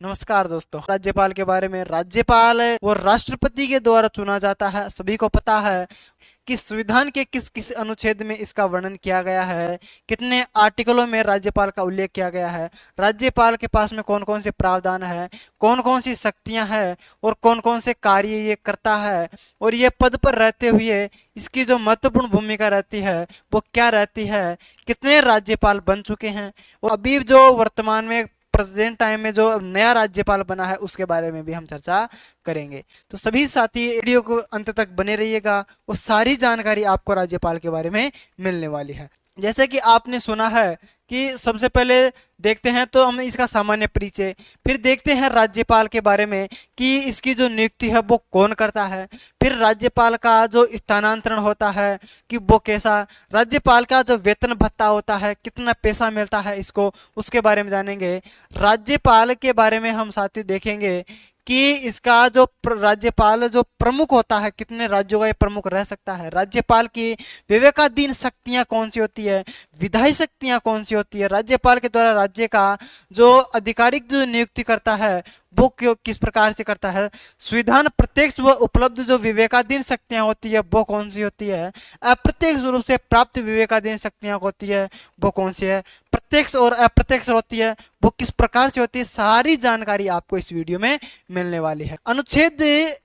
नमस्कार दोस्तों। राज्यपाल के बारे में, राज्यपाल वो राष्ट्रपति के द्वारा चुना जाता है। सभी को पता है कि संविधान के किस किस अनुच्छेद में इसका वर्णन किया गया है, कितने आर्टिकलों में राज्यपाल का उल्लेख किया गया है, राज्यपाल के पास में कौन कौन से प्रावधान है, कौन कौन सी शक्तियां हैं और कौन कौन से कार्य ये करता है, और ये पद पर रहते हुए इसकी जो महत्वपूर्ण भूमिका रहती है वो क्या रहती है, कितने राज्यपाल बन चुके हैं, और अभी जो वर्तमान में प्रेजेंट टाइम में जो नया राज्यपाल बना है उसके बारे में भी हम चर्चा करेंगे। तो सभी साथी वीडियो को अंत तक बने रहिएगा, वो सारी जानकारी आपको राज्यपाल के बारे में मिलने वाली है। जैसे कि आपने सुना है कि सबसे पहले देखते हैं तो हम इसका सामान्य परिचय, फिर देखते हैं राज्यपाल के बारे में कि इसकी जो नियुक्ति है वो कौन करता है, फिर राज्यपाल का जो स्थानांतरण होता है कि वो कैसा, राज्यपाल का जो वेतन भत्ता होता है, कितना पैसा मिलता है इसको, उसके बारे में जानेंगे। राज्यपाल के बारे में हम साथी देखेंगे कि इसका जो राज्यपाल जो प्रमुख होता है, कितने राज्यों का ये प्रमुख रह सकता है, राज्यपाल की विवेकाधीन शक्तियां कौन सी होती है, विधायी शक्तियां कौन सी होती है, राज्यपाल के द्वारा राज्य का जो आधिकारिक जो नियुक्ति करता है वो क्यों किस प्रकार से करता है, संविधान प्रत्यक्ष व उपलब्ध जो विवेकाधीन शक्तियां होती है वो कौन सी होती है, अप्रत्यक्ष रूप से प्राप्त विवेकाधीन शक्तियां होती है वो कौन सी है, प्रत्यक्ष और अप्रत्यक्ष होती है वो किस प्रकार से होती है, सारी जानकारी आपको इस वीडियो में मिलने वाली है। अनुच्छेद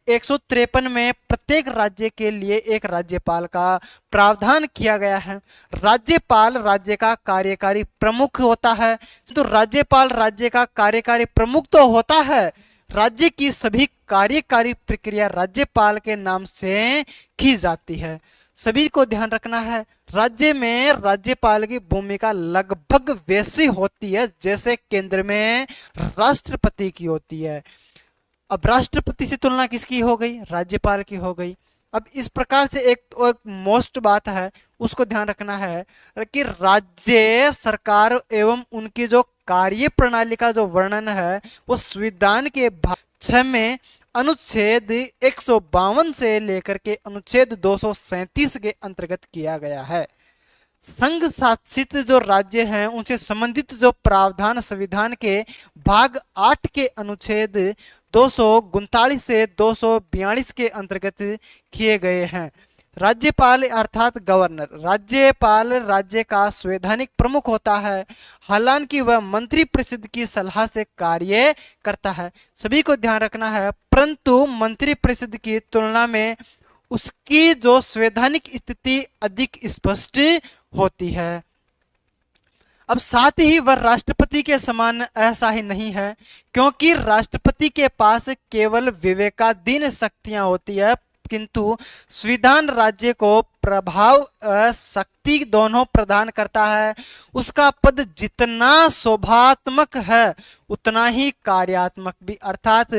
153 में प्रत्येक राज्य के लिए एक राज्यपाल का प्रावधान किया गया है। राज्यपाल राज्य का कार्यकारी प्रमुख होता है। तो राज्यपाल राज्य का कार्यकारी प्रमुख तो होता है, राज्य की सभी कार्यकारी प्रक्रिया राज्यपाल के नाम से की जाती है। सभी को ध्यान रखना है, राज्य में राज्यपाल की भूमिका लगभग वैसी होती है जैसे केंद्र में राष्ट्रपति की होती है। अब राष्ट्रपति से तुलना किसकी हो गई, राज्यपाल की हो गई। अब इस प्रकार से एक मोस्ट बात है उसको ध्यान रखना है कि राज्य सरकार एवं उनकी जो कार्य प्रणाली का जो वर्णन है वो संविधान के भाग 6 में अनुच्छेद 152 से लेकर के अनुच्छेद 237 के अंतर्गत किया गया है। संघ शासित जो राज्य हैं उनसे संबंधित जो प्रावधान संविधान के भाग 8 के अनुच्छेद 239 से 242 के अंतर्गत किए गए हैं। राज्यपाल अर्थात गवर्नर, राज्यपाल राज्य का संवैधानिक प्रमुख होता है, हालांकि वह मंत्री परिषद की सलाह से कार्य करता है। सभी को ध्यान रखना है, परंतु मंत्री परिषद की तुलना में उसकी जो संवैधानिक स्थिति अधिक स्पष्ट होती है। अब साथ ही वह राष्ट्रपति के समान ऐसा ही नहीं है, क्योंकि राष्ट्रपति के पास केवल विवेकाधीन शक्तियां होती है, किंतु संविधान राज्य को प्रभाव शक्ति दोनों प्रदान करता है। उसका पद जितना शोभात्मक है उतना ही कार्यात्मक भी, अर्थात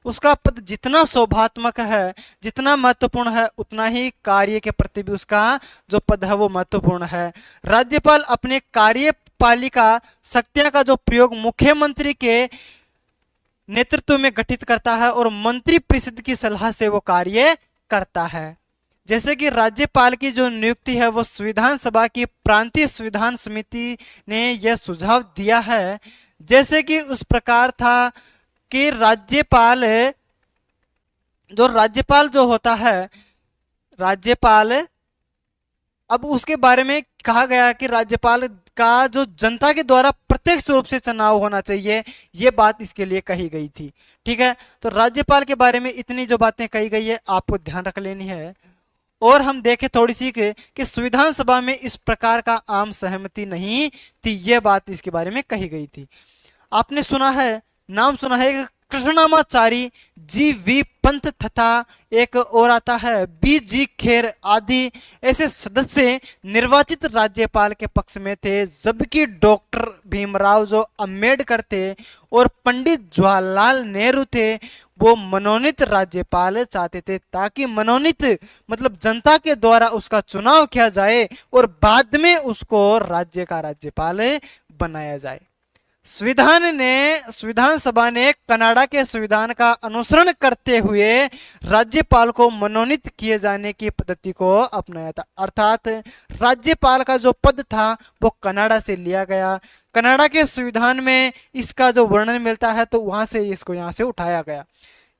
उसका पद जितना शोभात्मक है, जितना महत्वपूर्ण है, उतना ही कार्य के प्रति भी उसका जो पद है वो महत्वपूर्ण है। राज्यपाल अपने कार्यपालिका शक्तियां का जो प्रयोग मुख्यमंत्री के नेतृत्व में गठित करता है और मंत्री परिषद की सलाह से वो कार्य करता है। जैसे कि राज्यपाल की जो नियुक्ति है वो संविधान सभा की प्रांतीय संविधान समिति ने यह सुझाव दिया है, जैसे कि उस प्रकार था कि राज्यपाल जो होता है, राज्यपाल, अब उसके बारे में कहा गया कि राज्यपाल का जो जनता के द्वारा प्रत्यक्ष रूप से चुनाव होना चाहिए, ये बात इसके लिए कही गई थी। ठीक है, तो राज्यपाल के बारे में इतनी जो बातें कही गई है आपको ध्यान रख लेनी है। और हम देखें थोड़ी सी कि संविधान सभा में इस प्रकार का आम सहमति नहीं थी, यह बात इसके बारे में कही गई थी। आपने सुना है, नाम सुना है कृष्णमाचारी, जी वी पंत तथा एक और आता है बी जी खेर आदि ऐसे सदस्य निर्वाचित राज्यपाल के पक्ष में थे, जबकि डॉक्टर भीमराव जो अम्बेडकर थे और पंडित जवाहरलाल नेहरू थे वो मनोनीत राज्यपाल चाहते थे, ताकि मनोनीत मतलब जनता के द्वारा उसका चुनाव किया जाए और बाद में उसको राज्य का राज्यपाल बनाया जाए। संविधान सभा ने कनाडा के संविधान का अनुसरण करते हुए राज्यपाल को मनोनीत किए जाने की पद्धति को अपनाया था। अर्थात राज्यपाल का जो पद था वो कनाडा से लिया गया। कनाडा के संविधान में इसका जो वर्णन मिलता है तो वहां से इसको यहाँ से उठाया गया।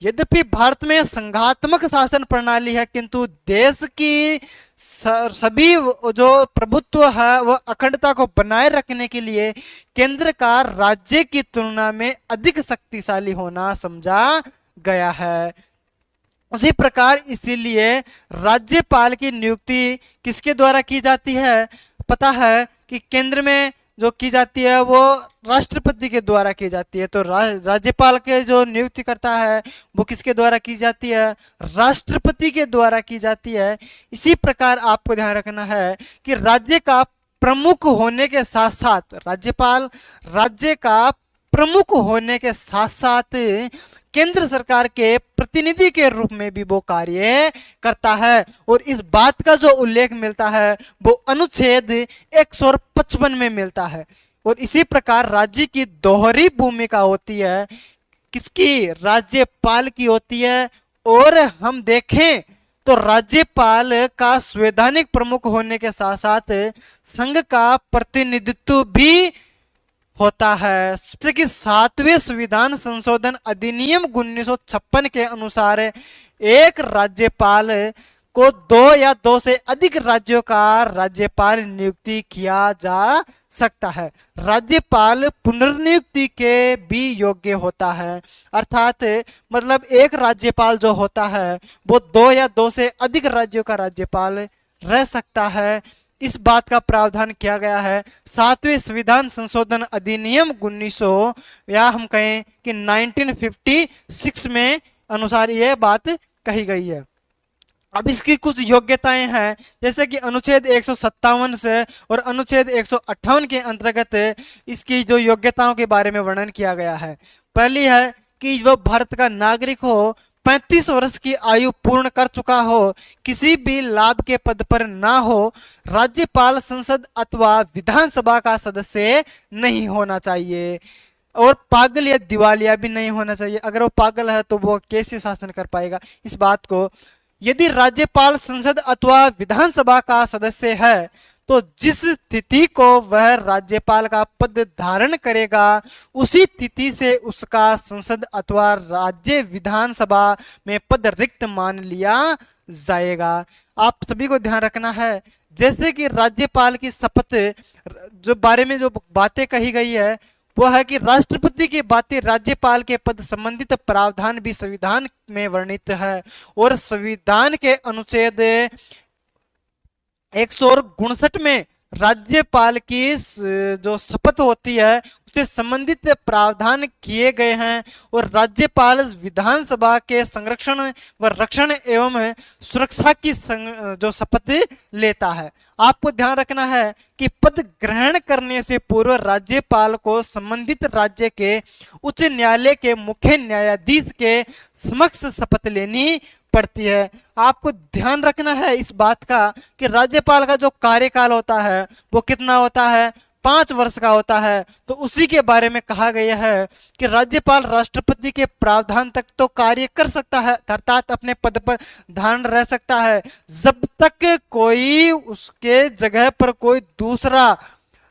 यद्यपि भारत में संघात्मक शासन प्रणाली है, किंतु देश की सभी जो प्रभुत्व है वह अखंडता को बनाए रखने के लिए केंद्र का राज्य की तुलना में अधिक शक्तिशाली होना समझा गया है। उसी प्रकार इसीलिए राज्यपाल की नियुक्ति किसके द्वारा की जाती है? पता है कि केंद्र में जो की जाती है वो राष्ट्रपति के द्वारा की जाती है। तो राज्यपाल के जो नियुक्ति करता है वो किसके द्वारा की जाती है? राष्ट्रपति के द्वारा की जाती है। इसी प्रकार आपको ध्यान रखना है कि राज्य का प्रमुख होने के साथ साथ राज्यपाल राज्य का प्रमुख होने के साथ साथ केंद्र सरकार के प्रतिनिधि के रूप में भी वो कार्य करता है। और इस बात का जो उल्लेख मिलता है वो अनुच्छेद 155 में मिलता है। और इसी प्रकार राज्य की दोहरी भूमिका होती है, किसकी? राज्यपाल की होती है। और हम देखें तो राज्यपाल का संवैधानिक प्रमुख होने के साथ साथ संघ का प्रतिनिधित्व भी होता है। जैसे कि 7वें संविधान संशोधन अधिनियम 1956 के अनुसार एक राज्यपाल को 2 या 2 से अधिक राज्यों का राज्यपाल नियुक्ति किया जा सकता है। राज्यपाल पुनर्नियुक्ति के भी योग्य होता है। अर्थात मतलब एक राज्यपाल जो होता है वो 2 या 2 से अधिक राज्यों का राज्यपाल रह सकता है। इस बात का प्रावधान किया गया है 7वें संविधान संशोधन अधिनियम 1900 या हम कहें कि 1956 में अनुसार यह बात कही गई है। अब इसकी कुछ योग्यताएं हैं, जैसे कि अनुच्छेद 157 से और अनुच्छेद 158 के अंतर्गत इसकी जो योग्यताओं के बारे में वर्णन किया गया है। पहली है कि वह भारत का नागरिक हो, 35 वर्ष की आयु पूर्ण कर चुका हो, किसी भी लाभ के पद पर ना हो, राज्यपाल संसद अथवा विधानसभा का सदस्य नहीं होना चाहिए और पागल या दिवालिया भी नहीं होना चाहिए। अगर वो पागल है तो वो कैसे शासन कर पाएगा? इस बात को, यदि राज्यपाल संसद अथवा विधानसभा का सदस्य है तो जिस तिथि को वह राज्यपाल का पद धारण करेगा उसी तिथि से उसका संसद अथवा राज्य विधानसभा में पद रिक्त मान लिया जाएगा। आप सभी को ध्यान रखना है, जैसे कि राज्यपाल की शपथ जो बारे में जो बातें कही गई है वो है कि राष्ट्रपति के बातें राज्यपाल के पद संबंधित प्रावधान भी संविधान में वर्णित है और संविधान के अनुच्छेद 159 में राज्यपाल की जो शपथ होती है उससे संबंधित प्रावधान किए गए हैं और राज्यपाल विधानसभा के संरक्षण व रक्षण एवं सुरक्षा की जो शपथ लेता है। आपको ध्यान रखना है कि पद ग्रहण करने से पूर्व राज्यपाल को संबंधित राज्य के उच्च न्यायालय के मुख्य न्यायाधीश के समक्ष शपथ लेनी पड़ती है। आपको ध्यान रखना है इस बात का कि राज्यपाल का जो कार्यकाल होता है वो कितना होता है? 5 वर्ष का होता है। तो उसी के बारे में कहा गया है कि राज्यपाल राष्ट्रपति के प्रावधान तक तो कार्य कर सकता है, अर्थात अपने पद पर धारण रह सकता है, जब तक कोई उसके जगह पर कोई दूसरा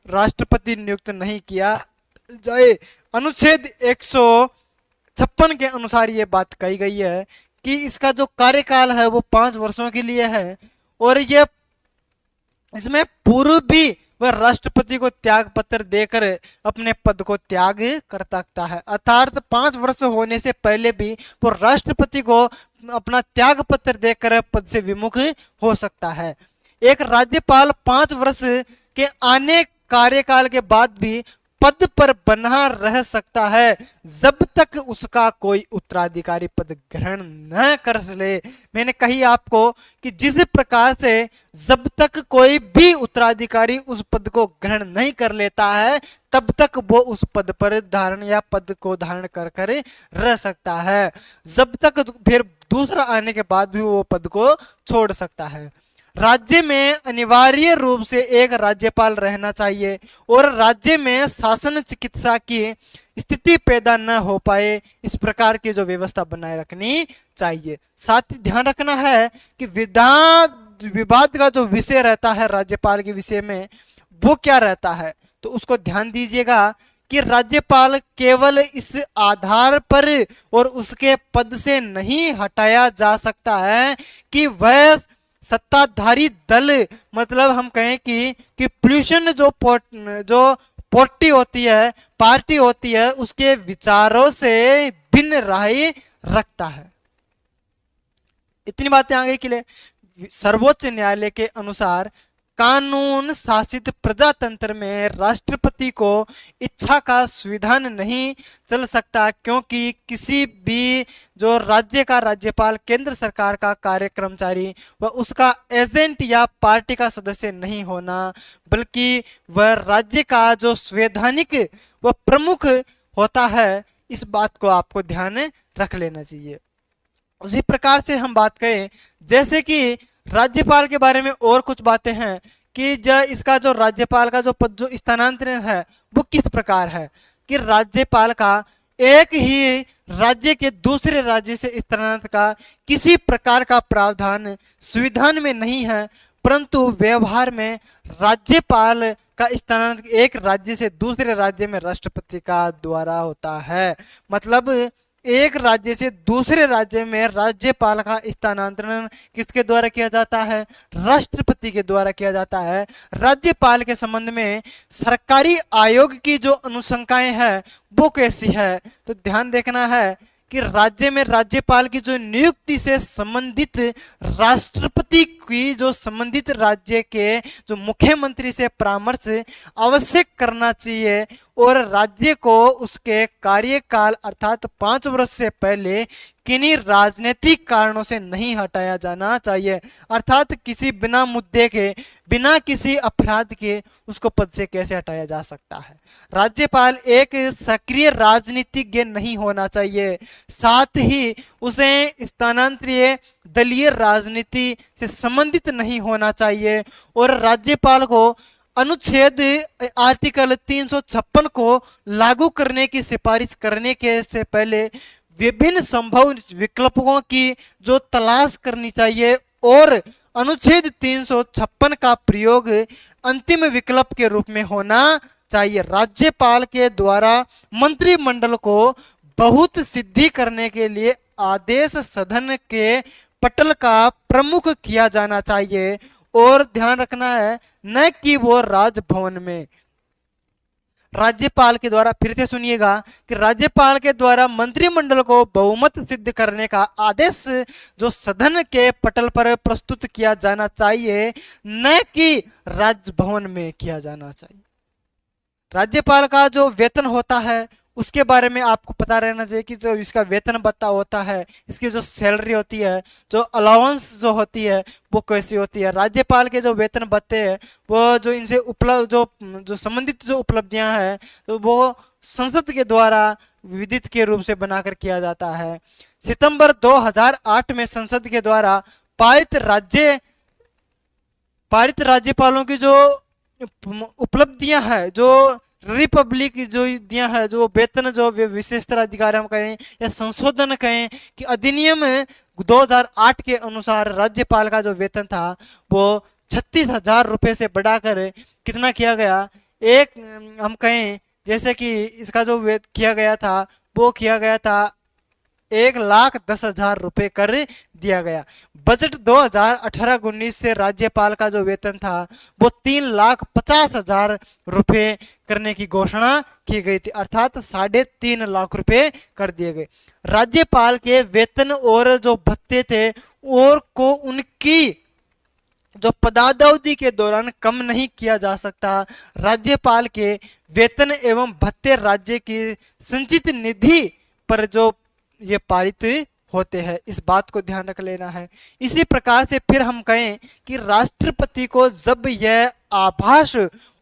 राष्ट्रपति नियुक्त नहीं किया जाए। अनुच्छेद 156 के अनुसार ये बात कही गई है कि इसका जो कार्यकाल है वो 5 वर्षों के लिए है और ये इसमें पूर्व भी वह राष्ट्रपति को त्याग पत्र देकर अपने पद को त्याग कर सकता है। अर्थात 5 वर्ष होने से पहले भी वो राष्ट्रपति को अपना त्याग पत्र देकर पद से विमुख हो सकता है। एक राज्यपाल 5 वर्ष के आने कार्यकाल के बाद भी पद पर बना रह सकता है जब तक उसका कोई उत्तराधिकारी पद ग्रहण न कर ले। मैंने कही आपको कि जिस प्रकार से जब तक कोई भी उत्तराधिकारी उस पद को ग्रहण नहीं कर लेता है तब तक वो उस पद पर धारण या पद को धारण कर कर रह सकता है, जब तक फिर दूसरा आने के बाद भी वो पद को छोड़ सकता है। राज्य में अनिवार्य रूप से एक राज्यपाल रहना चाहिए और राज्य में शासन चिकित्सा की स्थिति पैदा न हो पाए, इस प्रकार की जो व्यवस्था बनाए रखनी चाहिए। साथ ही ध्यान रखना है कि विवाद का जो विषय रहता है राज्यपाल के विषय में, वो क्या रहता है, तो उसको ध्यान दीजिएगा कि राज्यपाल केवल इस आधार पर और उसके पद से नहीं हटाया जा सकता है कि वह सत्ताधारी दल, मतलब हम कहें कि पोल्यूशन जो पार्टी होती है, पार्टी होती है, उसके विचारों से भिन्न राय रखता है। इतनी बातें आ गई के लिए सर्वोच्च न्यायालय के अनुसार कानून शासित प्रजातंत्र में राष्ट्रपति को इच्छा का संविधान नहीं चल सकता, क्योंकि किसी भी जो राज्य का राज्यपाल केंद्र सरकार का कार्यक्रमचारी व उसका एजेंट या पार्टी का सदस्य नहीं होना, बल्कि वह राज्य का जो संवैधानिक व प्रमुख होता है। इस बात को आपको ध्यान रख लेना चाहिए। उसी प्रकार से हम बात करें, जैसे कि राज्यपाल के बारे में और कुछ बातें हैं कि इसका जो राज्यपाल का जो पद, जो स्थानांतरण है, वो किस प्रकार है कि राज्यपाल का एक ही राज्य के दूसरे राज्य से स्थानांतरण का किसी प्रकार का प्रावधान संविधान में नहीं है, परंतु व्यवहार में राज्यपाल का स्थानांतरण एक राज्य से दूसरे राज्य में राष्ट्रपति का द्वारा होता है। मतलब एक राज्य से दूसरे राज्य में राज्यपाल का स्थानांतरण किसके द्वारा किया जाता है? राष्ट्रपति के द्वारा किया जाता है। राज्यपाल के संबंध में सरकारी आयोग की जो अनुशंकाएं हैं वो कैसी है, तो ध्यान देखना है कि राज्य में राज्यपाल की जो नियुक्ति से संबंधित राष्ट्रपति की जो संबंधित राज्य के जो मुख्यमंत्री से परामर्श आवश्यक करना चाहिए और राज्य को उसके कार्यकाल अर्थात 5 वर्ष से पहले किन्हीं राजनीतिक कारणों से नहीं हटाया जाना चाहिए, अर्थात किसी बिना मुद्दे के, बिना किसी अपराध के उसको पद से कैसे हटाया जा सकता है। राज्यपाल एक सक्रिय राजनीतिज्ञ नहीं होना चाहिए, साथ ही उसे स्थानांतरीय दलीय राजनीति से संबंधित नहीं होना चाहिए और राज्यपाल को अनुच्छेद आर्टिकल 356 को लागू करने की सिफारिश करने के से पहले विभिन्न संभव विकल्पों की जो तलाश करनी चाहिए और अनुच्छेद 356 का प्रयोग अंतिम विकल्प के रूप में होना चाहिए। राज्यपाल के द्वारा मंत्रिमंडल को बहुत सिद्धि करने के लिए आदेश सदन के पटल का प्रमुख किया जाना चाहिए और ध्यान रखना है न कि वो राजभवन में। राज्यपाल के द्वारा, फिर से सुनिएगा कि राज्यपाल के द्वारा मंत्रिमंडल को बहुमत सिद्ध करने का आदेश जो सदन के पटल पर प्रस्तुत किया जाना चाहिए, न कि राजभवन में किया जाना चाहिए। राज्यपाल का जो वेतन होता है उसके बारे में आपको पता रहना चाहिए कि जो इसका वेतन भत्ता होता है, इसकी जो सैलरी होती है, जो अलाउंस जो होती है वो कैसी होती है। राज्यपाल के जो वेतन भत्ते हैं वो जो इनसे उपलब्ध जो संबंधित जो उपलब्धियां हैं तो वो संसद के द्वारा विधित के रूप से बनाकर किया जाता है। सितंबर 2008 में संसद के द्वारा पारित राज्यपालों की जो उपलब्धियां हैं, जो रिपब्लिक जो दिया है, जो वेतन जो विशेषतर अधिकार हम कहें या संशोधन कहें कि अधिनियम 2008 के अनुसार राज्यपाल का जो वेतन था वो 36,000 रुपये से बढ़ाकर कितना किया गया, एक हम कहें जैसे कि इसका जो किया गया था वो किया गया था 1,10,000 रुपये कर दिया गया। बजट 2018-19 से राज्यपाल का जो वेतन था वो 3,50,000 रुपये करने की घोषणा की गई थी, अर्थात 3.5 लाख रुपए कर दिए गए। राज्यपाल के वेतन और जो भत्ते थे और को उनकी जो पदावधि के दौरान कम नहीं किया जा सकता। राज्यपाल के वेतन एवं भत्ते राज्य की संचित निधि पर जो ये पारित होते हैं, इस बात को ध्यान रख लेना है। इसी प्रकार से फिर हम कहें कि राष्ट्रपति को जब यह आभास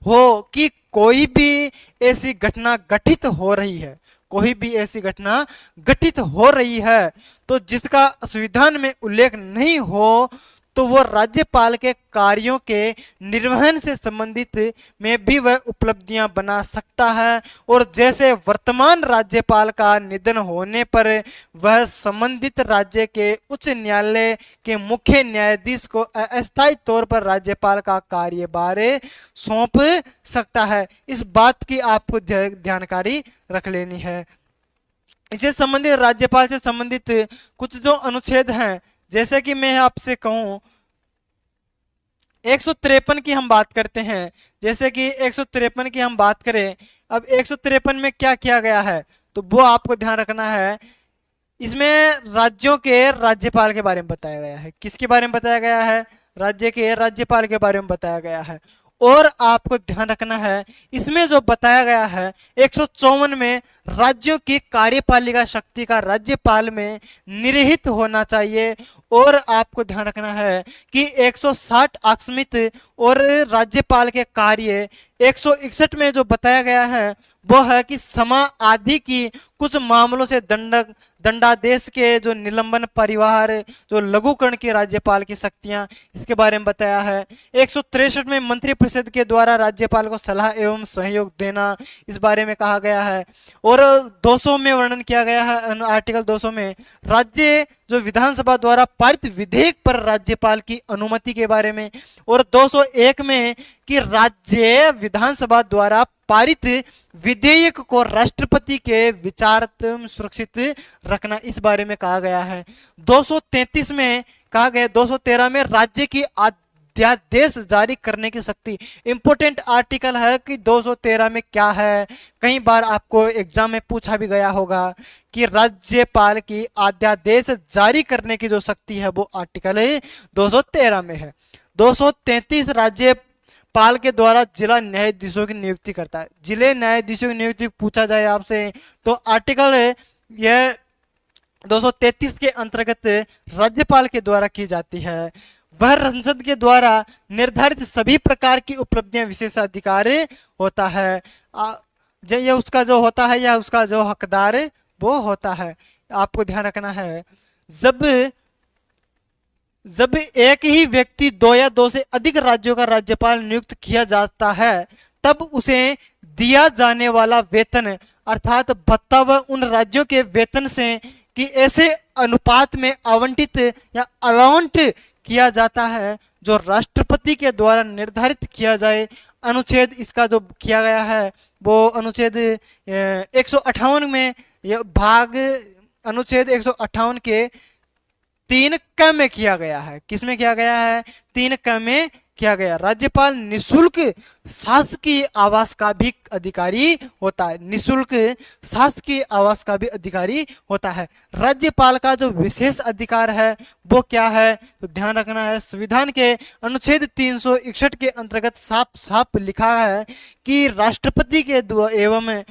हो कि कोई भी ऐसी घटना घटित हो रही है, कोई भी ऐसी घटना घटित हो रही है तो जिसका संविधान में उल्लेख नहीं हो, तो वो राज्यपाल के कार्यों के निर्वहन से संबंधित में भी वह उपलब्धियां बना सकता है। और जैसे वर्तमान राज्यपाल का निधन होने पर वह संबंधित राज्य के उच्च न्यायालय के मुख्य न्यायाधीश को अस्थायी तौर पर राज्यपाल का कार्यभार सौंप सकता है। इस बात की आपको जानकारी रख लेनी है। इससे संबंधित राज्यपाल से संबंधित कुछ जो अनुच्छेद हैं, जैसे कि मैं आपसे कहूं 153 की हम बात करते हैं, जैसे कि 153 की हम बात करें, अब 153 में क्या किया गया है तो वो आपको ध्यान रखना है। इसमें राज्यों के राज्यपाल के बारे में बताया गया है। किसके बारे में बताया गया है? राज्य के राज्यपाल के बारे में बताया गया है। और आपको ध्यान रखना है इसमें जो बताया गया है 154 में राज्यों की कार्यपालिका शक्ति का राज्यपाल में निहित होना चाहिए। और आपको ध्यान रखना है कि 160 आकस्मिक और राज्यपाल के कार्य 161 में जो बताया गया है वो है कि समा आदि की कुछ मामलों से दंडादेश के जो निलंबन परिवार जो लघुकरण की राज्यपाल की शक्तियां, इसके बारे में बताया है। 163 में मंत्रिपरिषद के द्वारा राज्यपाल को सलाह एवं सहयोग देना, इस बारे में कहा गया है। और 200 में वर्णन किया गया है, आर्टिकल 200 में राज्य जो विधानसभा द्वारा पारित विधेयक पर राज्यपाल की अनुमति के बारे में। और 201 में कि राज्य विधानसभा द्वारा पारित विधेयक को राष्ट्रपति के विचाराधीन सुरक्षित रखना, इस बारे में कहा गया है। 233 में कहा गया, 213 में राज्य की अध्यादेश जारी करने की शक्ति। इंपोर्टेंट आर्टिकल है कि 213 में क्या है, कई बार आपको एग्जाम में पूछा भी गया होगा कि राज्यपाल की अध्यादेश जारी करने की जो शक्ति है वो आर्टिकल 213 में है। 233 राज्यपाल के द्वारा जिला न्यायाधीशों की नियुक्ति करता है। जिले न्यायाधीशों की नियुक्ति पूछा जाए आपसे तो आर्टिकल यह 233 के अंतर्गत राज्यपाल के द्वारा की जाती है। वह संसद के द्वारा निर्धारित सभी प्रकार की उपलब्धियां विशेषाधिकार होता है। यह उसका जो होता है या उसका जो हकदार वो होता है। आपको ध्यान रखना है जब एक ही व्यक्ति 2 या 2 से अधिक राज्यों का राज्यपाल नियुक्त किया जाता है तब उसे दिया जाने वाला वेतन अर्थात भत्ता व उन राज्यों के वेतन से कि ऐसे अनुपात में आवंटित या अलाउंट किया जाता है जो राष्ट्रपति के द्वारा निर्धारित किया जाए। अनुच्छेद इसका जो किया गया है वो अनुच्छेद 158 में यह भाग अनुच्छेद 158 के 3 क में किया गया है। किसमें किया गया है? 3 क में किया गया। राज्यपाल निशुल्क शासकीय आवास का भी अधिकारी होता है। निशुल्क शासकीय आवास का भी अधिकारी होता है। राज्यपाल का जो विशेष अधिकार है वो क्या है तो ध्यान रखना है, संविधान के अनुच्छेद 361 के अंतर्गत साफ साफ लिखा है कि राष्ट्रपति एवं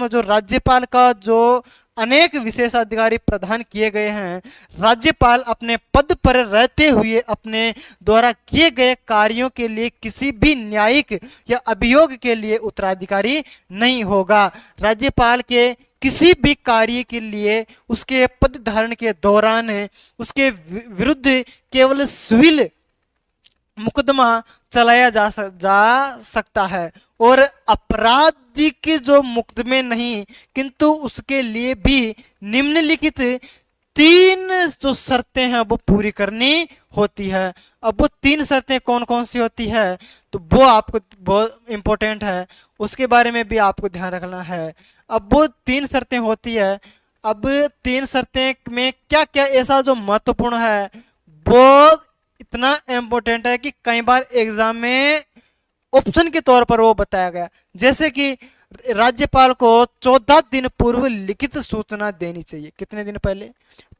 जो राज्यपाल का जो अनेक विशेषाधिकारी प्रदान किए गए हैं। राज्यपाल अपने पद पर रहते हुए अपने द्वारा किए गए कार्यों के लिए किसी भी न्यायिक या अभियोग के लिए उत्तराधिकारी नहीं होगा। राज्यपाल के किसी भी कार्य के लिए उसके पद धारण के दौरान उसके विरुद्ध केवल सिविल मुकदमा चलाया जा सकता है और आपराधिक जो मुकदमे नहीं, किंतु उसके लिए भी निम्नलिखित 3 जो शर्तें हैं वो पूरी करनी होती है। अब वो 3 शर्तें कौन कौन सी होती है तो वो आपको बहुत इंपॉर्टेंट है, उसके बारे में भी आपको ध्यान रखना है। अब वो 3 शर्तें होती है। अब 3 शर्तें में क्या क्या ऐसा जो महत्वपूर्ण है वो इतना इंपॉर्टेंट है कि कई बार एग्जाम में ऑप्शन के तौर पर वो बताया गया। जैसे कि राज्यपाल को 14 दिन पूर्व लिखित सूचना देनी चाहिए। कितने दिन पहले?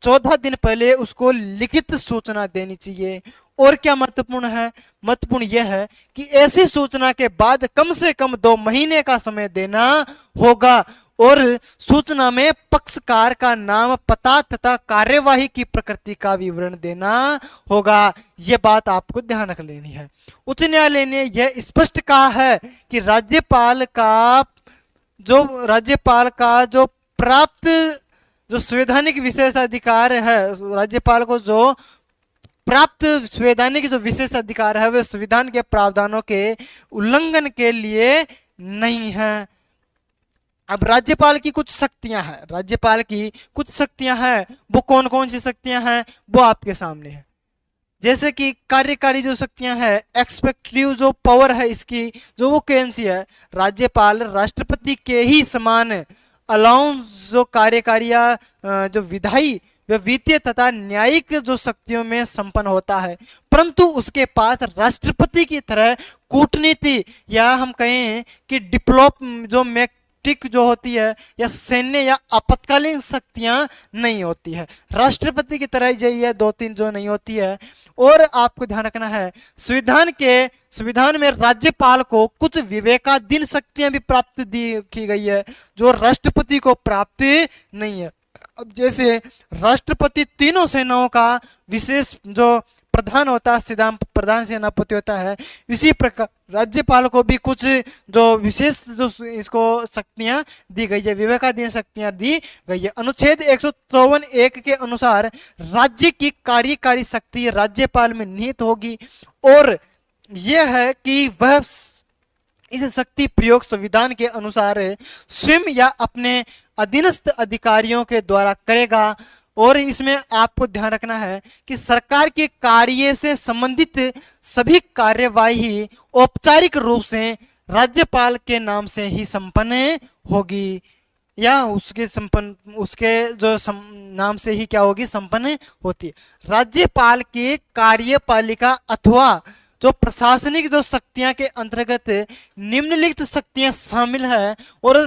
14 दिन पहले उसको लिखित सूचना देनी चाहिए। और क्या महत्वपूर्ण है? महत्वपूर्ण यह है कि ऐसी सूचना के बाद कम से कम 2 महीने का समय देना होगा और सूचना में पक्षकार का नाम, पता तथा कार्यवाही की प्रकृति का विवरण देना होगा। यह बात आपको ध्यान रख लेनी है। उच्च न्यायालय ने यह स्पष्ट कहा है कि राज्यपाल का जो प्राप्त जो संवैधानिक विशेषाधिकार है, राज्यपाल को जो प्राप्त संवैधानिक जो विशेष अधिकार है वे संविधान के प्रावधानों के उल्लंघन के लिए नहीं है। अब राज्यपाल की कुछ शक्तियां हैं, राज्यपाल की कुछ शक्तियां हैं, वो कौन कौन सी शक्तियां हैं वो आपके सामने है। जैसे कि कार्यकारी जो शक्तियां हैं, एक्सपेक्टिव जो पावर है इसकी, जो वो कौन सी है, राज्यपाल राष्ट्रपति के ही समान अलाउंस जो कार्यकारिया जो विधायी व वित्तीय तथा न्यायिक जो शक्तियों में संपन्न होता है, परंतु उसके पास राष्ट्रपति की तरह कूटनीति या हम कहें कि जो जो होती है या सैन्य या आपातकालीन शक्तियां नहीं होती है। राष्ट्रपति की तरह यही है, दो तीन जो नहीं होती है। और आपको ध्यान रखना है संविधान में राज्यपाल को कुछ विवेकाधीन शक्तियां भी प्राप्त दी की गई है जो राष्ट्रपति को प्राप्त नहीं है। अब जैसे राष्ट्रपति तीनों सेनाओं का विशेष जो प्रधान होता है, प्रधान सेनापति होता है, इसी प्रकार राज्यपाल को भी कुछ जो विशेष जो इसको शक्तियां दी गई है, विवेकाधीन शक्तियां दी गई है। अनुच्छेद 153(1) के अनुसार राज्य की कार्यकारी शक्ति राज्यपाल में निहित होगी और यह है कि वह इस शक्ति प्रयोग संविधान के अनुसार स्वयं या अपने अधीनस्थ अधिकारियों के द्वारा करेगा। और इसमें आपको ध्यान रखना है कि सरकार के कार्य से संबंधित सभी कार्यवाही औपचारिक रूप से राज्यपाल के नाम से ही संपन्न होगी या उसके जो नाम से ही क्या होगी, संपन्न होती है। राज्यपाल की कार्यपालिका अथवा जो प्रशासनिक जो शक्तियां के अंतर्गत निम्नलिखित शक्तियां शामिल है और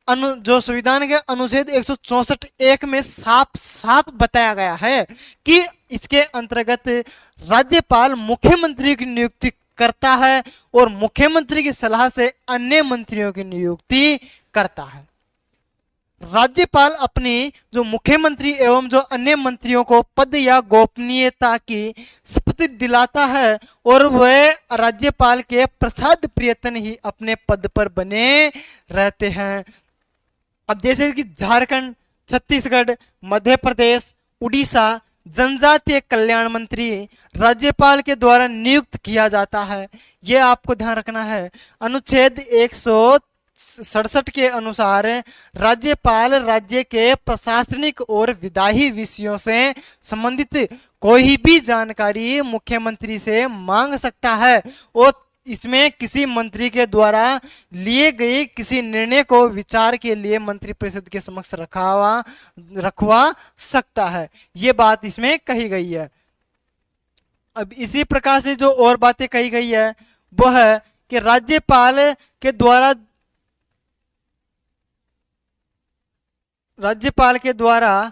जो संविधान के अनुच्छेद 164(1) में साफ साफ बताया गया है कि इसके अंतर्गत राज्यपाल मुख्यमंत्री की नियुक्ति करता है और मुख्यमंत्री की सलाह से अन्य मंत्रियों की नियुक्ति करता है। राज्यपाल अपनी जो मुख्यमंत्री एवं जो अन्य मंत्रियों को पद या गोपनीयता की शपथ दिलाता है और वह राज्यपाल के प्रसाद प्रियतन ही अपने पद पर बने रहते हैं। अब जैसे कि झारखंड, छत्तीसगढ़, मध्य प्रदेश, उड़ीसा जनजातीय कल्याण मंत्री राज्यपाल के द्वारा नियुक्त किया जाता है। यह आपको ध्यान रखना है। अनुच्छेद 167 के अनुसार राज्यपाल राज्य के प्रशासनिक और विधायी विषयों से संबंधित कोई भी जानकारी मुख्यमंत्री से मांग सकता है और इसमें किसी मंत्री के द्वारा लिए गए किसी निर्णय को विचार के लिए मंत्रिपरिषद के समक्ष रखवा सकता है। ये बात इसमें कही गई है। अब इसी प्रकार से जो और बातें कही गई है वो है कि राज्यपाल के द्वारा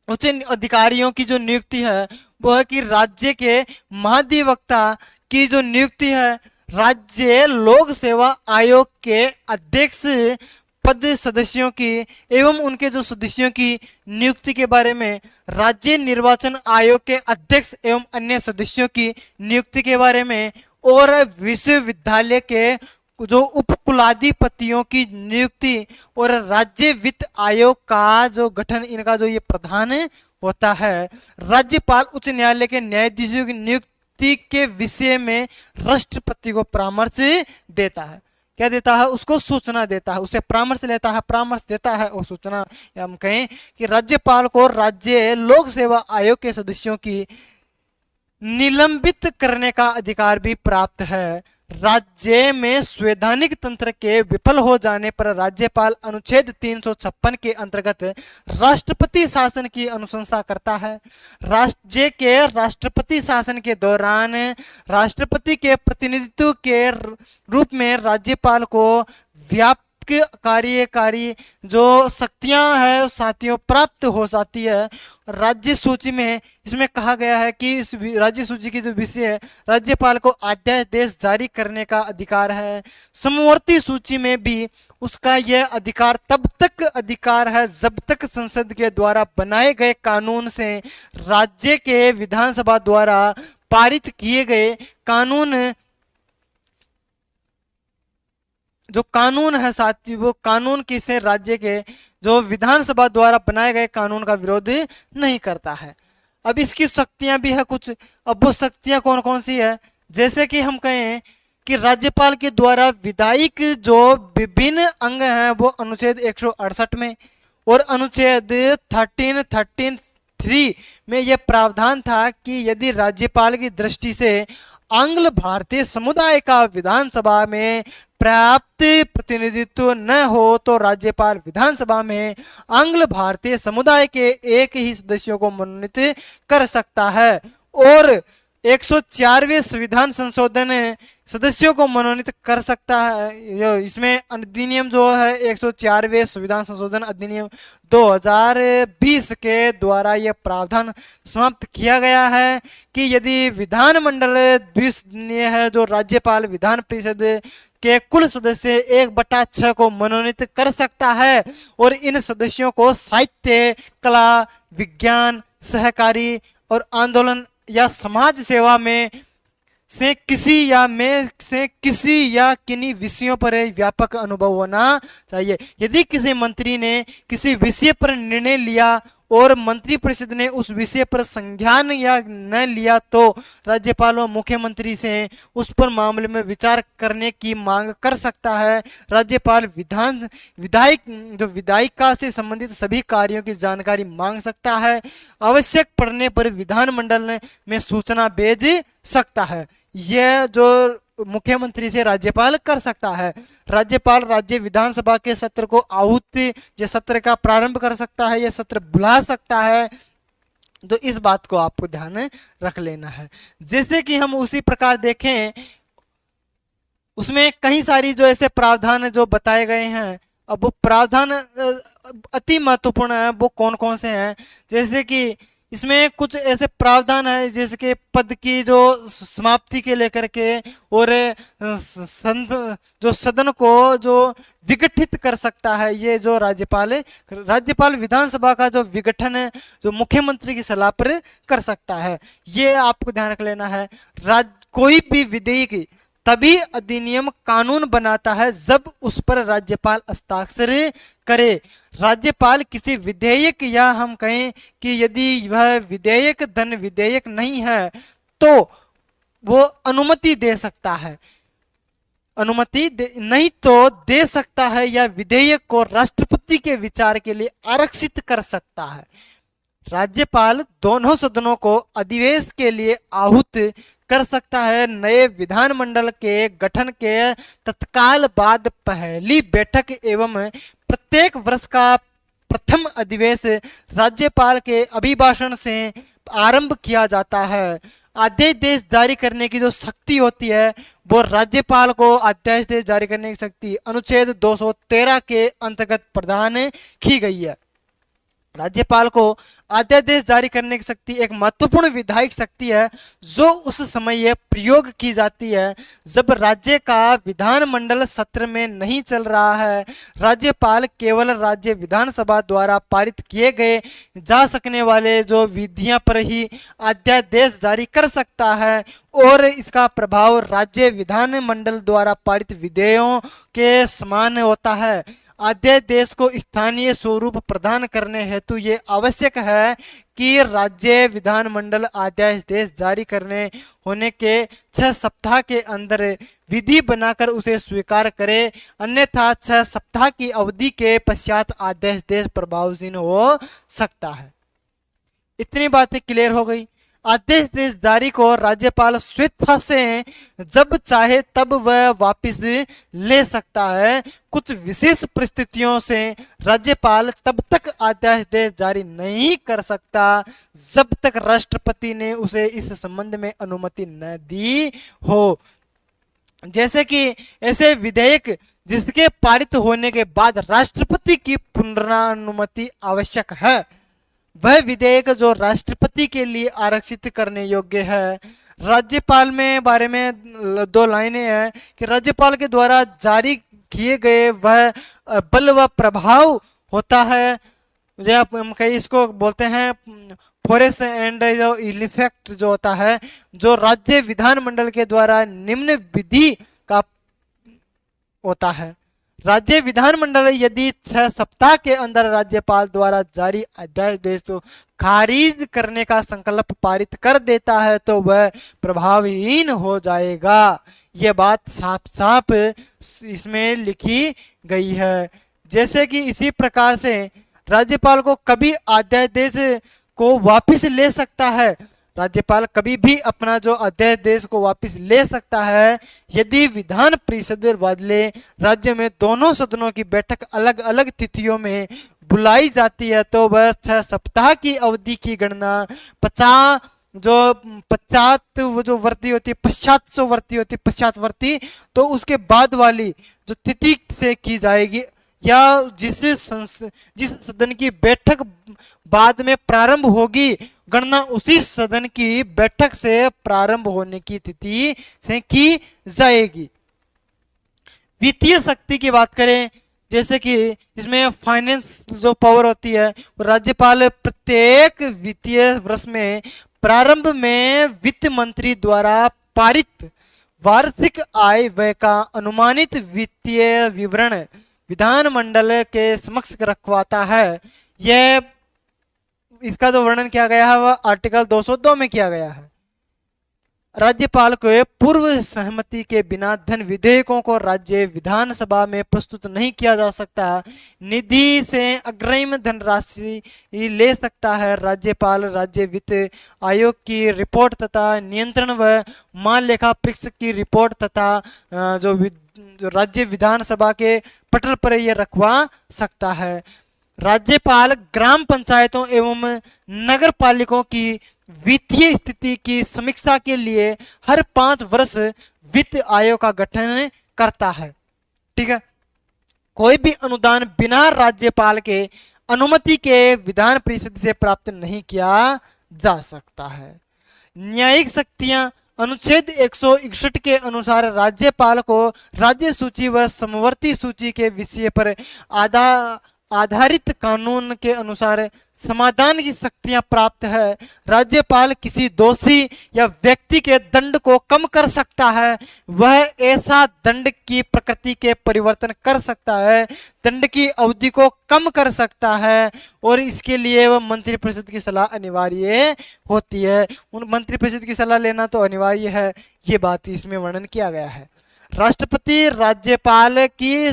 उच्च अधिकारियों की जो नियुक्ति है वो है कि राज्य के महाधिवक्ता की जो नियुक्ति है राज्य लोक सेवा आयोग के अध्यक्ष पद सदस्यों की एवं उनके जो सदस्यों की नियुक्ति के बारे में, राज्य निर्वाचन आयोग के अध्यक्ष एवं अन्य सदस्यों की नियुक्ति के बारे में और विश्वविद्यालय के जो उपकुलाधिपतियों की नियुक्ति और राज्य वित्त आयोग का जो गठन, इनका जो ये प्रधान होता है। राज्यपाल उच्च न्यायालय के न्यायाधीशों की नियुक्ति के विषय में राष्ट्रपति को परामर्श देता है। क्या देता है? उसको सूचना देता है, उसे परामर्श लेता है, परामर्श देता है और सूचना, या हम कहें कि राज्यपाल को राज्य लोक सेवा आयोग के सदस्यों की निलंबित करने का अधिकार भी प्राप्त है। राज्य में संवैधानिक तंत्र के विफल हो जाने पर राज्यपाल अनुच्छेद 356 के अंतर्गत राष्ट्रपति शासन की अनुशंसा करता है। राज्य के राष्ट्रपति शासन के दौरान राष्ट्रपति के प्रतिनिधित्व के रूप में राज्यपाल को व्यापक कार्यकारी जो शक्तियां है साथियों प्राप्त हो जाती है। राज्य सूची में इसमें कहा गया है कि इस राज्य सूची की जो विषय है, राज्यपाल को अध्यादेश जारी करने का अधिकार है। समवर्ती सूची में भी उसका यह अधिकार तब तक अधिकार है जब तक संसद के द्वारा बनाए गए कानून से राज्य के विधानसभा द्वारा पारित किए गए कानून जो कानून है साथी, वो कानून किसी राज्य के जो विधानसभा द्वारा बनाए गए कानून का विरोध नहीं करता है। अब इसकी शक्तियां भी है कुछ। अब वो शक्तियां कौन कौन सी है, जैसे कि हम कहें कि राज्यपाल के द्वारा विधायिक जो विभिन्न अंग हैं वो अनुच्छेद 168 में और अनुच्छेद 13 में यह प्रावधान था कि यदि राज्यपाल की दृष्टि से आंग्ल भारतीय समुदाय का विधानसभा में पर्याप्त प्रतिनिधित्व न हो तो राज्यपाल विधानसभा में आंग्ल भारतीय समुदाय के एक ही सदस्यों को मनोनीत कर सकता है और 104वें संविधान संशोधन सदस्यों को मनोनीत कर सकता है। इसमें अधिनियम जो है 104वें संविधान संशोधन अधिनियम 2020 के द्वारा यह प्रावधान समाप्त किया गया है कि यदि विधानमंडल द्विसदनीय है, जो राज्यपाल विधान परिषद के कुल सदस्य 1/6 को मनोनीत कर सकता है और इन सदस्यों को साहित्य, कला, विज्ञान, सहकारी और आंदोलन या समाज सेवा में से किसी या किन्हीं विषयों पर व्यापक अनुभव होना चाहिए। यदि किसी मंत्री ने किसी विषय पर निर्णय लिया और मंत्रिपरिषद ने उस विषय पर संज्ञान या न लिया तो राज्यपाल व मुख्यमंत्री से उस पर मामले में विचार करने की मांग कर सकता है। राज्यपाल विधायिका से संबंधित सभी कार्यों की जानकारी मांग सकता है। आवश्यक पड़ने पर विधानमंडल में सूचना भेज सकता है। यह जो मुख्यमंत्री से राज्यपाल कर सकता है। राज्यपाल राज्य विधानसभा के सत्र को आहूत या सत्र का प्रारंभ कर सकता है या सत्र बुला सकता है। तो इस बात को आपको ध्यान रख लेना है। जैसे कि हम उसी प्रकार देखें, उसमें कई सारी जो ऐसे प्रावधान जो बताए गए हैं, अब वो प्रावधान अति महत्वपूर्ण है। वो कौन कौन से हैं, जैसे कि इसमें कुछ ऐसे प्रावधान है जैसे कि पद की जो समाप्ति के लेकर के और जो सदन को जो विघटित कर सकता है, ये जो राज्यपाल विधानसभा का जो विघटन है जो मुख्यमंत्री की सलाह पर कर सकता है। ये आपको ध्यान रख लेना है। कोई भी विधेयक तभी अधिनियम कानून बनाता है जब उस पर राज्यपाल हस्ताक्षर करे। राज्यपाल किसी विधेयक या हम कहें कि यदि वह विधेयक धन विधेयक नहीं है तो वो अनुमति दे सकता है, नहीं तो दे सकता है या विधेयक को राष्ट्रपति के विचार के लिए आरक्षित कर सकता है। राज्यपाल दोनों सदनों को अधिवेशन के लिए आहूत कर सकता है। नए विधानमंडल के गठन के तत्काल बाद पहली बैठक एवं प्रत्येक वर्ष का प्रथम अधिवेशन राज्यपाल के अभिभाषण से आरंभ किया जाता है। अध्यादेश जारी करने की जो शक्ति होती है वो राज्यपाल को अध्यादेश जारी करने की शक्ति अनुच्छेद 213 के अंतर्गत प्रदान की गई है। राज्यपाल को अध्यादेश जारी करने की शक्ति एक महत्वपूर्ण विधायिक शक्ति है जो उस समय यह प्रयोग की जाती है जब राज्य का विधानमंडल सत्र में नहीं चल रहा है। राज्यपाल केवल राज्य विधानसभा द्वारा पारित किए गए जा सकने वाले जो विधियां पर ही अध्यादेश जारी कर सकता है और इसका प्रभाव राज्य विधानमंडल द्वारा पारित विधेयों के समान होता है। अध्यादेश को स्थानीय स्वरूप प्रदान करने हेतु ये आवश्यक है कि राज्य विधानमंडल अध्यादेश जारी करने होने के 6 सप्ताह के अंदर विधि बनाकर उसे स्वीकार करे, अन्यथा 6 सप्ताह की अवधि के पश्चात अध्यादेश प्रभावहीन हो सकता है। इतनी बातें क्लियर हो गई। अध्यादेश जारी को राज्यपाल स्वेच्छा से जब चाहे तब वह वापस ले सकता है। कुछ विशेष परिस्थितियों से राज्यपाल तब तक अध्यादेश जारी नहीं कर सकता जब तक राष्ट्रपति ने उसे इस संबंध में अनुमति न दी हो। जैसे कि ऐसे विधेयक जिसके पारित होने के बाद राष्ट्रपति की पुनरानुमति आवश्यक है, वह विधेयक जो राष्ट्रपति के लिए आरक्षित करने योग्य है। राज्यपाल में बारे में 2 लाइनें हैं कि राज्यपाल के द्वारा जारी किए गए वह बल व प्रभाव होता है, या हम कहीं इसको बोलते हैं फोर्स एंड जो इफेक्ट जो होता है, जो राज्य विधानमंडल के द्वारा निम्न विधि का होता है। राज्य विधानमंडल यदि 6 सप्ताह के अंदर राज्यपाल द्वारा जारी अध्यादेश को खारिज करने का संकल्प पारित कर देता है तो वह प्रभावहीन हो जाएगा। यह बात साफ साफ इसमें लिखी गई है। जैसे कि इसी प्रकार से राज्यपाल को कभी अध्यादेश को वापस ले सकता है, राज्यपाल कभी भी अपना जो अध्यादेश को वापस ले सकता है यदि विधान परिषद वाले राज्य में दोनों सदनों की बैठक अलग अलग तिथियों में बुलाई जाती है तो वह 6 सप्ताह की अवधि की गणना 50 वो जो वर्ती होती है पश्चातवर्ती तो उसके बाद वाली जो तिथि से की जाएगी या जिस सदन की बैठक बाद में प्रारंभ होगी गणना उसी सदन की बैठक से प्रारंभ होने की तिथि से की जाएगी। वित्तीय शक्ति की बात करें, जैसे कि इसमें फाइनेंस जो पावर होती है राज्यपाल प्रत्येक वित्तीय वर्ष में प्रारंभ में वित्त मंत्री द्वारा पारित वार्षिक आय व्यय का अनुमानित वित्तीय विवरण विधानमंडल के समक्ष रखवाता है। यह इसका जो वर्णन किया गया है वह आर्टिकल 202 में किया गया है। राज्यपाल को पूर्व सहमति के बिना धन विधेयकों को राज्य विधानसभा में प्रस्तुत नहीं किया जा सकता। निधि से अग्रिम धनराशि ले सकता है। राज्यपाल राज्य वित्त आयोग की रिपोर्ट तथा नियंत्रण व महालेखा परीक्षक की रिपोर्ट तथा जो राज्य विधानसभा के पटल पर यह रखवा सकता है। राज्यपाल ग्राम पंचायतों एवं नगर पालिकाओं की वित्तीय स्थिति की समीक्षा के लिए हर 5 वर्ष वित्त आयोग का गठन करता है। ठीक है, कोई भी अनुदान बिना राज्यपाल के अनुमति के विधान परिषद से प्राप्त नहीं किया जा सकता है। न्यायिक शक्तियां अनुच्छेद 161 के अनुसार राज्यपाल को राज्य सूची व समवर्ती सूची के विषय पर आधारित कानून के अनुसार समाधान की शक्तियां प्राप्त है। राज्यपाल किसी दोषी या व्यक्ति के दंड को कम कर सकता है। वह ऐसा दंड की प्रकृति के परिवर्तन कर सकता है, दंड की अवधि को कम कर सकता है और इसके लिए वह मंत्रिपरिषद की सलाह अनिवार्य होती है। उन मंत्रिपरिषद की सलाह लेना तो अनिवार्य है, ये बात इसमें वर्णन किया गया है। राष्ट्रपति राज्यपाल की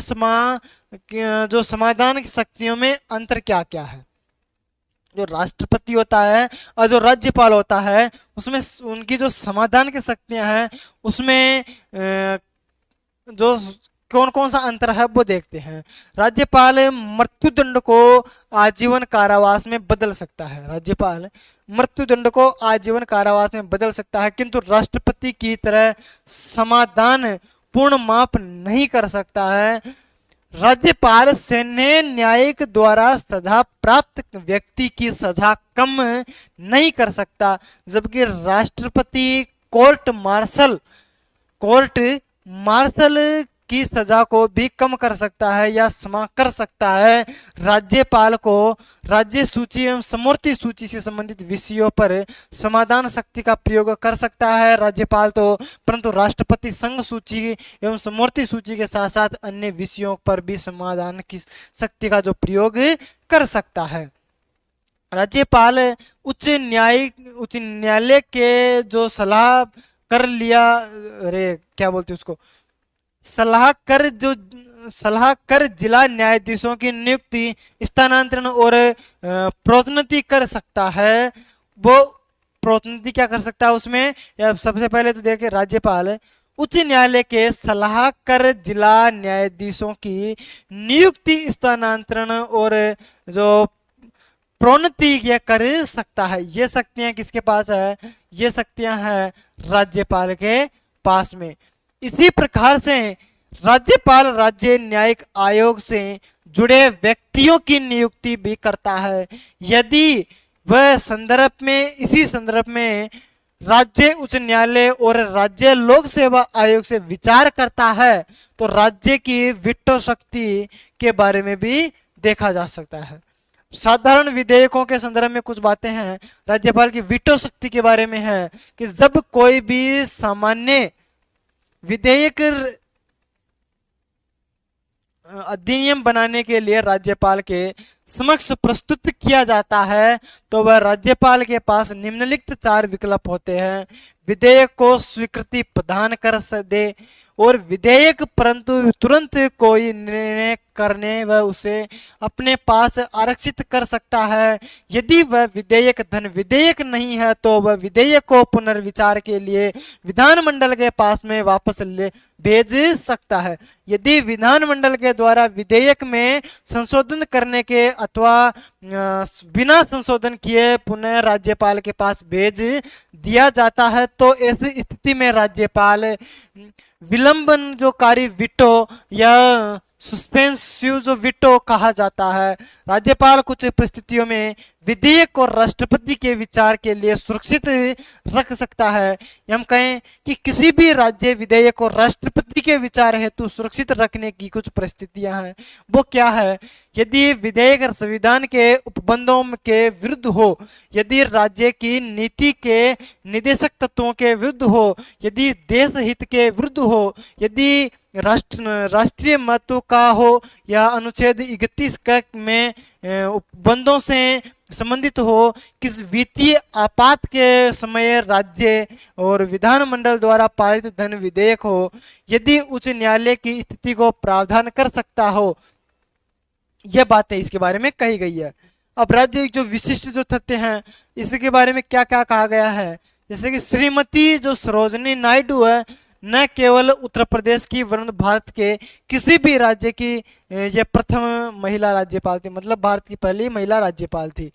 जो समाधान की शक्तियों में अंतर क्या क्या है? जो राष्ट्रपति होता है और जो राज्यपाल होता है उसमें उनकी जो समाधान की शक्तियां हैं उसमें जो कौन कौन सा अंतर है वो देखते हैं। राज्यपाल मृत्युदंड को आजीवन कारावास में बदल सकता है। राज्यपाल मृत्युदंड को आजीवन कारावास में बदल सकता है, किंतु राष्ट्रपति की तरह समाधान पूर्ण माप नहीं कर सकता है। राज्यपाल सैन्य न्यायिक द्वारा सजा प्राप्त व्यक्ति की सजा कम नहीं कर सकता, जबकि राष्ट्रपति कोर्ट मार्शल की सजा को भी कम कर सकता है या क्षमा कर सकता है। राज्यपाल को राज्य सूची एवं समवर्ती सूची से संबंधित विषयों पर समाधान शक्ति का प्रयोग कर सकता है राज्यपाल तो, परंतु राष्ट्रपति संघ सूची एवं समवर्ती सूची के साथ साथ अन्य विषयों पर भी समाधान की शक्ति का जो प्रयोग कर सकता है। राज्यपाल उच्च न्यायालय के जो सलाह कर जिला न्यायाधीशों की नियुक्ति, स्थानांतरण और प्रोन्नति कर सकता है। वो प्रोन्नति क्या कर सकता है उसमें, या सबसे पहले तो देखिए राज्यपाल उच्च न्यायालय के सलाहकार जिला न्यायाधीशों की नियुक्ति, स्थानांतरण और जो प्रोन्नति यह कर सकता है। ये शक्तियां किसके पास है? ये शक्तियां हैं राज्यपाल के पास में। इसी प्रकार से राज्यपाल राज्य न्यायिक आयोग से जुड़े व्यक्तियों की नियुक्ति भी करता है। यदि वह इसी संदर्भ में राज्य उच्च न्यायालय और राज्य लोक सेवा आयोग से विचार करता है तो राज्य की वीटो शक्ति के बारे में भी देखा जा सकता है। साधारण विधेयकों के संदर्भ में कुछ बातें हैं राज्यपाल की वीटो शक्ति के बारे में है कि जब कोई भी सामान्य विधेयक अधिनियम बनाने के लिए राज्यपाल के समक्ष प्रस्तुत किया जाता है तो वह राज्यपाल के पास निम्नलिखित 4 विकल्प होते हैं। विधेयक को स्वीकृति प्रदान कर दे और विधेयक परंतु तुरंत कोई निर्णय करने व उसे अपने पास आरक्षित कर सकता है। यदि वह विधेयक धन विधेयक नहीं है तो वह विधेयक को पुनर्विचार के लिए विधानमंडल के पास में वापस ले भेज सकता है। यदि विधानमंडल के द्वारा विधेयक में संशोधन करने के अथवा बिना संशोधन किए पुनः राज्यपाल के पास भेज दिया जाता है तो ऐसी स्थिति में राज्यपाल विलंबन जो कार्य वीटो या सस्पेंसिव जो वीटो कहा जाता है। राज्यपाल कुछ परिस्थितियों में विधेयक को राष्ट्रपति के विचार के लिए सुरक्षित रख सकता है। हम कहें कि किसी भी राज्य विधेयक को राष्ट्रपति के विचार हेतु सुरक्षित रखने की कुछ परिस्थितियां हैं। वो क्या है? यदि विधेयक संविधान के उपबंधों के विरुद्ध हो, यदि राज्य की नीति के निर्देशक तत्वों के विरुद्ध हो, यदि देश हित के विरुद्ध हो, यदि राष्ट्रीय महत्व का हो या अनुच्छेद 31 में उपबंधों से संबंधित हो, किस वित्तीय आपात के समय राज्य और विधानमंडल द्वारा पारित धन विधेयक हो, यदि उच्च न्यायालय की स्थिति को प्रावधान कर सकता हो, यह बातें इसके बारे में कही गई है। अब राज्य जो विशिष्ट जो तथ्य हैं इसके बारे में क्या क्या कहा गया है, जैसे कि श्रीमती जो सरोजनी नायडू है न केवल उत्तर प्रदेश की वरन भारत के किसी भी राज्य की यह प्रथम महिला राज्यपाल थी, मतलब भारत की पहली महिला राज्यपाल थी।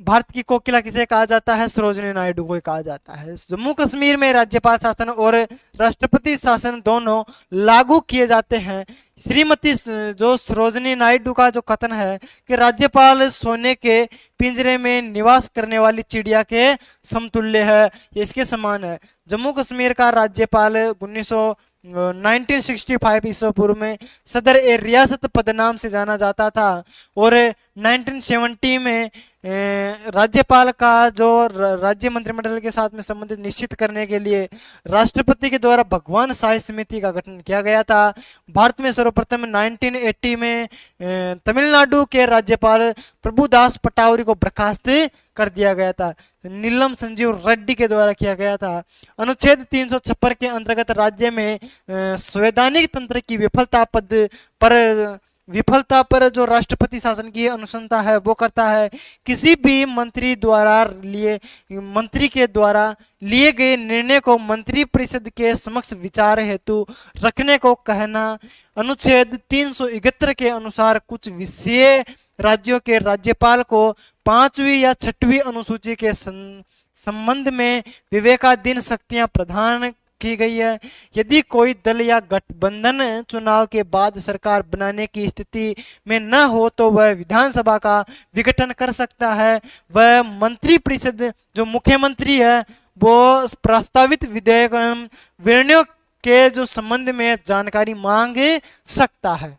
भारत की कोकिला किसे कहा जाता है? सरोजनी नायडू को कहा जाता है। जम्मू कश्मीर में राज्यपाल शासन और राष्ट्रपति शासन दोनों लागू किए जाते हैं। श्रीमती जो सरोजनी नायडू का जो कथन है कि राज्यपाल सोने के पिंजरे में निवास करने वाली चिड़िया के समतुल्य है, ये इसके समान है। जम्मू कश्मीर का राज्यपाल 1965 ईस्वी पूर्व में सदर ए रियासत पद नाम से जाना जाता था और 1970 में राज्यपाल का जो राज्य मंत्रिमंडल के साथ में संबंधित निश्चित करने के लिए राष्ट्रपति के द्वारा भगवान शाही समिति का गठन किया गया था। भारत में सर्वप्रथम 1980 में तमिलनाडु के राज्यपाल प्रभुदास पटावरी को बर्खास्त कर दिया गया था, नीलम संजीव रेड्डी के द्वारा किया गया था। अनुच्छेद 356 के अंतर्गत राज्य में संवैधानिक तंत्र की विफलता पर जो राष्ट्रपति शासन की अनुशंसा है वो करता है। किसी भी मंत्री के द्वारा लिए गए निर्णय को मंत्री परिषद के समक्ष विचार हेतु रखने को कहना। अनुच्छेद 371 के अनुसार कुछ विषय राज्यों के राज्यपाल को 5वीं या 6वीं अनुसूची के संबंध में विवेकाधीन शक्तियां प्रदान की गई है। यदि कोई दल या गठबंधन चुनाव के बाद सरकार बनाने की स्थिति में न हो तो वह विधानसभा का विघटन कर सकता है। वह मंत्री परिषद जो मुख्यमंत्री है वो प्रस्तावित विधेयक निर्णयों के जो संबंध में जानकारी मांग सकता है।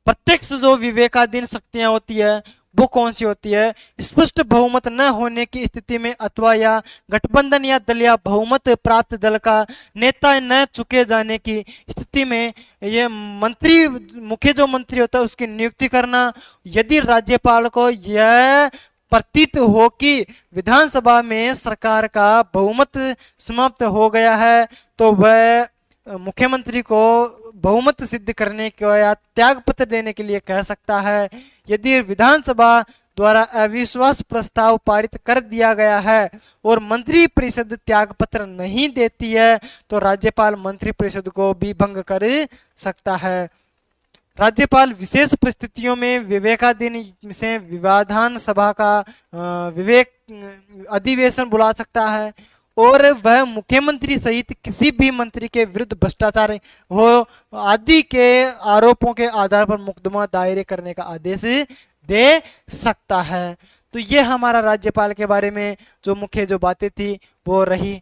प्रत्यक्ष जो विवेकाधीन शक्तियां होती है वो कौन सी होती है? स्पष्ट बहुमत न होने की स्थिति में अथवा या गठबंधन या दल या बहुमत प्राप्त दल का नेता न चुके जाने की स्थिति में ये मुख्य जो मंत्री होता है उसकी नियुक्ति करना। यदि राज्यपाल को यह प्रतीत हो कि विधानसभा में सरकार का बहुमत समाप्त हो गया है तो वह मुख्यमंत्री को बहुमत सिद्ध करने को या त्याग पत्र देने के लिए कह सकता है। यदि विधानसभा द्वारा अविश्वास प्रस्ताव पारित कर दिया गया है और मंत्री परिषद त्याग पत्र नहीं देती है तो राज्यपाल मंत्री परिषद को भी भंग कर सकता है। राज्यपाल विशेष परिस्थितियों में विवेकाधीन से विधान सभा का अधिवेशन बुला सकता है और वह मुख्यमंत्री सहित किसी भी मंत्री के विरुद्ध भ्रष्टाचार हो आदि के आरोपों के आधार पर मुकदमा दायर करने का आदेश दे सकता है। तो ये हमारा राज्यपाल के बारे में जो मुख्य जो बातें थी वो रही।